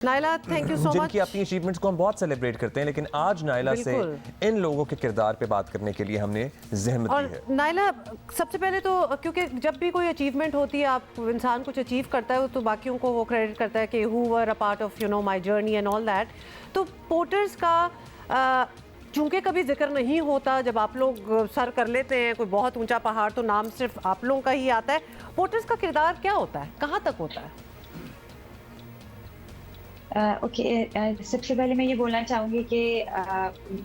Naila, thank you so much. जिनकी अपनी achievements को हम बहुत सेलिब्रेट करते हैं, लेकिन आज नायला से इन लोगों के किरदार पे बात करने के लिए हमने ज़हमत दी है। नायला, सबसे पहले तो क्योंकि जब भी कोई अचीवमेंट होती है, आप इंसान कुछ अचीव करता है तो बाकियों को वो क्रेडिट करता है कि who were a part of my journey and all that. तो पोर्टर्स का चूंकि कभी जिक्र नहीं होता, जब आप लोग सर कर लेते हैं कोई बहुत ऊंचा पहाड़ तो नाम सिर्फ आप लोगों का ही आता है। पोर्टर्स का किरदार क्या होता है, कहाँ तक होता है? सबसे पहले मैं ये बोलना चाहूँगी कि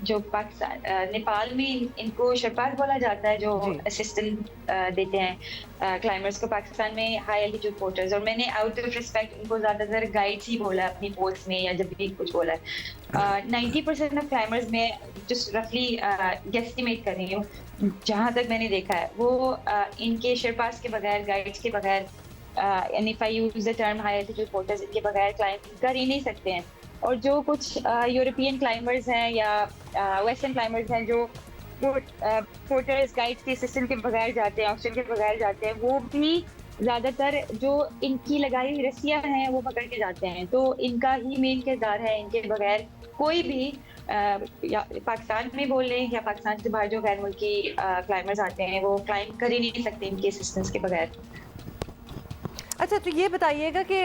जो पाकिस्तान नेपाल में इनको शरपास बोला जाता है, जो असिस्टेंट देते हैं क्लाइंबर्स को। पाकिस्तान में हाई एल्टीट्यूड पोर्टर्स, और मैंने आउट ऑफ रिस्पेक्ट इनको ज़्यादातर गाइड्स ही बोला अपनी पोस्ट में या जब भी कुछ बोला है। 90% ऑफ क्लाइंबर्स में जस्ट रफली गेस्टिमेट कर रही हूँ, जहाँ तक मैंने देखा है वो इनके शरपास के बगैर, गाइड्स के बगैर, and if I use the term high altitude porters, इनके बगैर क्लाइंब कर ही नहीं सकते हैं। और जो कुछ यूरोपियन क्लाइंबर्स हैं या वेस्टर्न क्लाइंबर्स हैं जो पोर्टर्स गाइड्स के असिस्टेंट के बगैर जाते हैं, ऑक्सीजन के बगैर जाते हैं, वो भी ज़्यादातर जो इनकी लगाई हुई रस्सियाँ हैं वो पकड़ के जाते हैं। तो इनका ही मेन किरदार है, इनके बगैर कोई भी या पाकिस्तान में बोल लें या पाकिस्तान से बाहर जो गैर मुल्की क्लाइंबर्स आते हैं वो क्लाइंब कर ही नहीं सकते इनके असिस्टेंस के बगैर। अच्छा, तो ये बताइएगा कि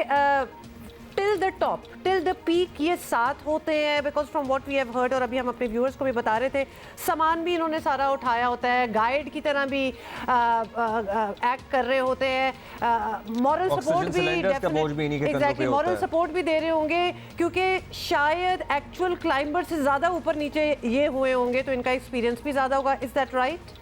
till the top, till the peak ये साथ होते हैं? Because from what we have heard, और अभी हम अपने व्यूअर्स को भी बता रहे थे, सामान भी इन्होंने सारा उठाया होता है, गाइड की तरह भी एक्ट कर रहे होते हैं, मॉरल सपोर्ट भी, एग्जैक्टली मॉरल सपोर्ट भी दे रहे होंगे, क्योंकि शायद एक्चुअल क्लाइंबर से ज़्यादा ऊपर नीचे ये हुए होंगे तो इनका एक्सपीरियंस भी ज़्यादा होगा। Is that right?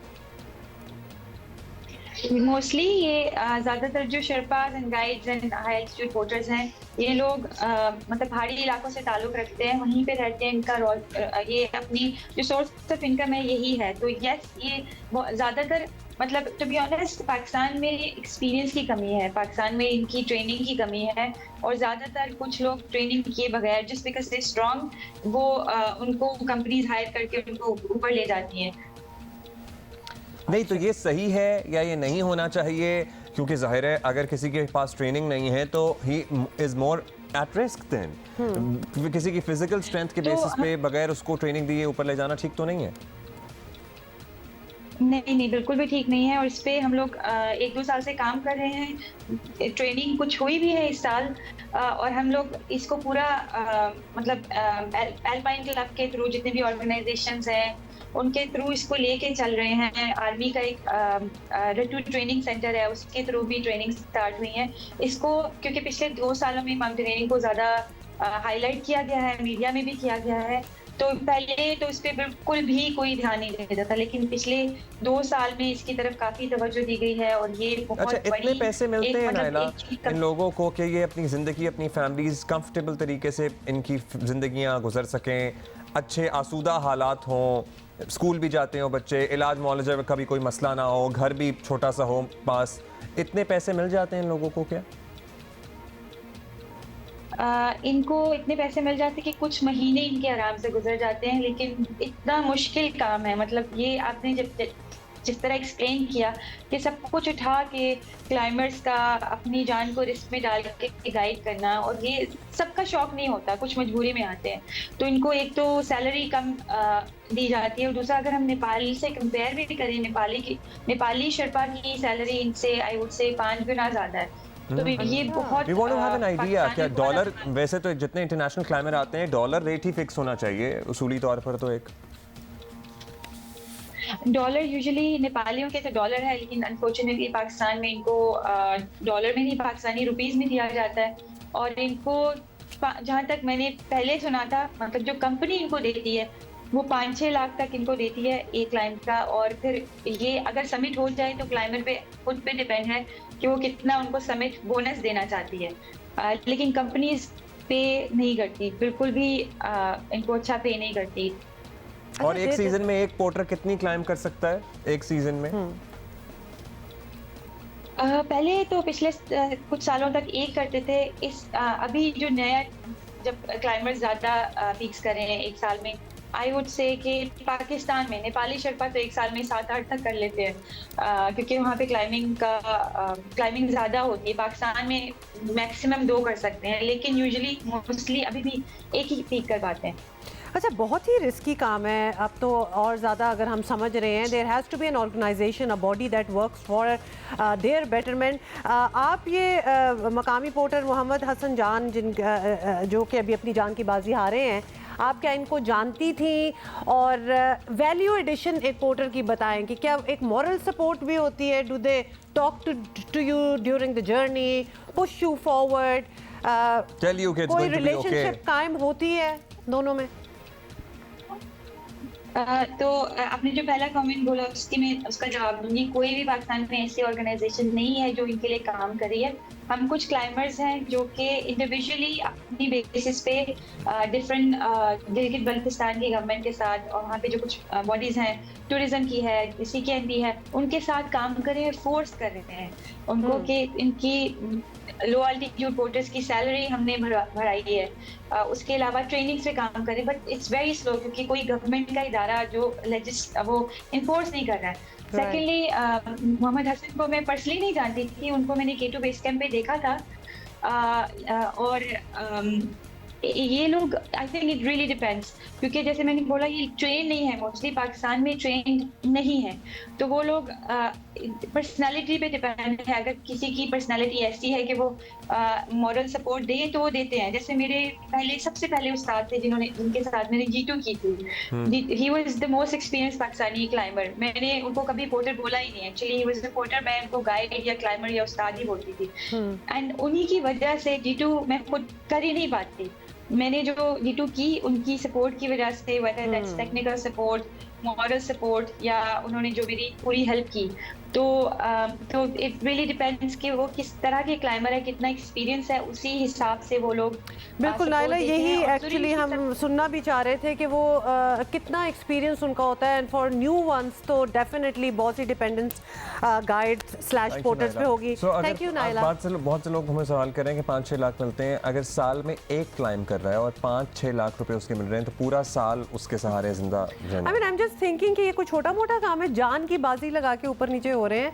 मोस्टली ये ज़्यादातर जो sherpas and guides and high altitude porters हैं, ये लोग मतलब पहाड़ी इलाकों से ताल्लुक़ रखते हैं, वहीं पे रहते हैं। इनका ये अपनी जो सोर्स ऑफ इनकम है यही है। तो यस, ये ज़्यादातर मतलब टू बी ऑनेस्ट पाकिस्तान में एक्सपीरियंस की कमी है, पाकिस्तान में इनकी ट्रेनिंग की कमी है, और ज़्यादातर कुछ लोग ट्रेनिंग किए बगैर जस्ट बिकॉज दे स्ट्रॉन्ग वो उनको कंपनीज हायर करके उनको ऊपर ले जाती हैं। नहीं, तो ये सही है या ये नहीं होना चाहिए? क्योंकि जाहिर है अगर किसी के पास ट्रेनिंग नहीं है तो he is more at risk than किसी की फिजिकल स्ट्रेंथ के बेसिस पे बगैर उसको ट्रेनिंग दिए ऊपर ले जाना ठीक तो नहीं है? नहीं, बिल्कुल भी ठीक नहीं है। और इस पे हम लोग 1-2 साल से काम कर रहे हैं, ट्रेनिंग कुछ हुई भी है इस साल, और हम लोग इसको पूरा मतलब एल्पाइन क्लब के थ्रू जितने भी ऑर्गेनाइजेशंस हैं उनके थ्रू इसको लेके चल रहे हैं। आर्मी का एक रटू ट्रेनिंग सेंटर है, उसके थ्रू भी ट्रेनिंग स्टार्ट हुई है इसको, क्योंकि पिछले 2 सालों में माउंटेनियरिंग को ज़्यादा हाईलाइट किया गया है, मीडिया में भी किया गया है। तो पहले तो इस पर बिल्कुल भी कोई ध्यान नहीं देता था, लेकिन पिछले 2 साल में इसकी तरफ काफ़ी तवज्जो दी गई है। और ये बहुत इतने पैसे मिलते हैं नायला इन लोगों को कि ये अपनी ज़िंदगी, अपनी फैमिलीज कंफर्टेबल तरीके से इनकी ज़िंदगियाँ गुजर सकें, अच्छे आसूदा हालात हों, स्कूल भी जाते हो बच्चे, इलाज मुआलजा में कभी कोई मसला ना हो, घर भी छोटा सा हो पास, इतने पैसे मिल जाते हैं इन लोगों को क्या? इनको इतने पैसे मिल जाते हैं कि कुछ महीने इनके आराम से गुजर जाते हैं, लेकिन इतना मुश्किल काम है। मतलब ये आपने जिस तरह एक्सप्लेन किया कि सब कुछ उठा के क्लाइंबर्स का अपनी जान को रिस्क में डाल के गाइड करना, और ये सबका शौक नहीं होता, कुछ मजबूरी में आते हैं। तो इनको एक तो सैलरी कम दी जाती है, और दूसरा अगर हम नेपाल से कंपेयर भी करें, नेपाली शर्पा की सैलरी इनसे आई वुड से 5 गुना ज़्यादा है। तो ये बहुत We want to have an idea क्या डॉलर, वैसे तो जितने इंटरनेशनल क्लाइंबर आते हैं डॉलर रेट ही फिक्स होना चाहिए उसूली तौर पर, तो एक डॉलर यूजुअली नेपालियों के तो डॉलर है, लेकिन अनफॉर्चुनेटली पाकिस्तान में इनको डॉलर में नहीं पाकिस्तानी रुपीस में दिया जाता है। और इनको जहाँ तक मैंने पहले सुना था, मतलब जो कंपनी इनको देती है वो 5-6 लाख तक इनको देती है एक क्लाइंब का, और फिर ये अगर सबमिट हो जाए तो क्लाइंबर पे खुद पे डिपेंड है कि वो कितना उनको सबमिट बोनस देना चाहती है। लेकिन कंपनीज पे नहीं करती, बिल्कुल भी इनको अच्छा पे नहीं करती। और एक सीजन में एक पोर्टर कितनी क्लाइंब कर सकता है एक सीजन में? पहले तो पिछले कुछ सालों तक एक करते थे। अभी जो नया, जब क्लाइंबर्स ज़्यादा पीक्स कर रहे हैं एक साल में, आई वुड से कि पाकिस्तान में नेपाली शेरपा तो एक साल में 7-8 तक कर लेते हैं, क्योंकि वहाँ पे क्लाइंबिंग ज़्यादा होती है। पाकिस्तान में मैक्सिमम 2 कर सकते हैं, लेकिन यूजुअली मोस्टली अभी भी एक ही पीक कर पाते हैं। अच्छा, बहुत ही रिस्की काम है। अब तो और ज़्यादा अगर हम समझ रहे हैं, there has to be an organisation, a body that works for their betterment. आप ये मकामी पोर्टर मोहम्मद हसन जान जो कि अभी अपनी जान की बाजी हारे हैं, आप क्या इनको जानती थी? और वैल्यू एडिशन एक पोर्टर की बताएं कि क्या एक मॉरल सपोर्ट भी होती है? Do they talk to you during the journey, push you forward, tell you कि इट्स कोई going to be okay? Relationship कायम होती है दोनों में? तो आपने जो पहला कमेंट बोला उसकी मैं उसका जवाब दूंगी। कोई भी पाकिस्तान में ऐसी ऑर्गेनाइजेशन नहीं है जो इनके लिए काम कर रही है। हम कुछ क्लाइंबर्स हैं जो कि इंडिविजुअली अपनी बेसिस पे डिफरेंट गिलगित बल्तिस्तान की गवर्नमेंट के साथ और वहाँ पे जो कुछ बॉडीज़ हैं, टूरिज्म की है, CKNB है, उनके साथ काम कर रहे हैं, फोर्स कर रहे हैं उनको कि इनकी लो अल्टीट्यूड पोर्टर्स की सैलरी हमने बढ़ाई है। उसके अलावा ट्रेनिंग्स पे काम करें, बट इट्स वेरी स्लो क्योंकि कोई गवर्नमेंट का इदारा जो वो इन्फोर्स नहीं कर रहा है। सेकेंडली, मोहम्मद हसन को मैं पर्सनली नहीं जानती थी, उनको मैंने K2 बेस कैंप पे देखा था। और ये लोग, I think it really depends, क्योंकि जैसे मैंने बोला ये ट्रेन नहीं है, मोस्टली पाकिस्तान में ट्रेन नहीं है, तो वो लोग पर्सनालिटी पे डिपेंड है। अगर किसी की पर्सनालिटी ऐसी है कि वो मॉरल सपोर्ट दें तो वो देते हैं। जैसे मेरे सबसे पहले उस्ताद थे जिनके साथ मैंने G2 की थी, he was the most experience Pakistani climber. मैंने उनको कभी पोर्टर बोला ही नहीं, actually he was the porter, मैं उनको गाइड या क्लाइंबर या उस्ताद ही बोलती थी। एंड उन्हीं की वजह से G2 मैं खुद कर ही नहीं पाती। मैंने जो G2 की उनकी सपोर्ट की वजह से, weather that's technical support, moral support, या उन्होंने जो मेरी पूरी हेल्प की, तो इट रियली डिपेंड्स कि वो किस तरह के क्लाइंबर है, कितना एक्सपीरियंस है, उसी हिसाब से वो लोग बिल्कुल नाइला, यही एक्चुअली हम सुनना भी चाह रहे थे कि वो कितना एक्सपीरियंस उनका होता है। एंड फॉर न्यू वंस तो डेफिनेटली बहुत सी डिपेंडेंस गाइड / पोर्टर्स पे होगी। Thank you Naila. बहुत से लोग हमें सवाल कर रहे हैं कि 5-6 लाख मिलते हैं, अगर साल में एक क्लाइंब कर रहा है और 5-6 लाख रुपए उसके मिल रहे हैं, तो पूरा साल उसके सहारे जिंदा रहना। आई एम जस्ट थिंकिंग कि ये कोई छोटा मोटा काम है, जान की बाजी लगा के ऊपर नीचे हो रहे हैं।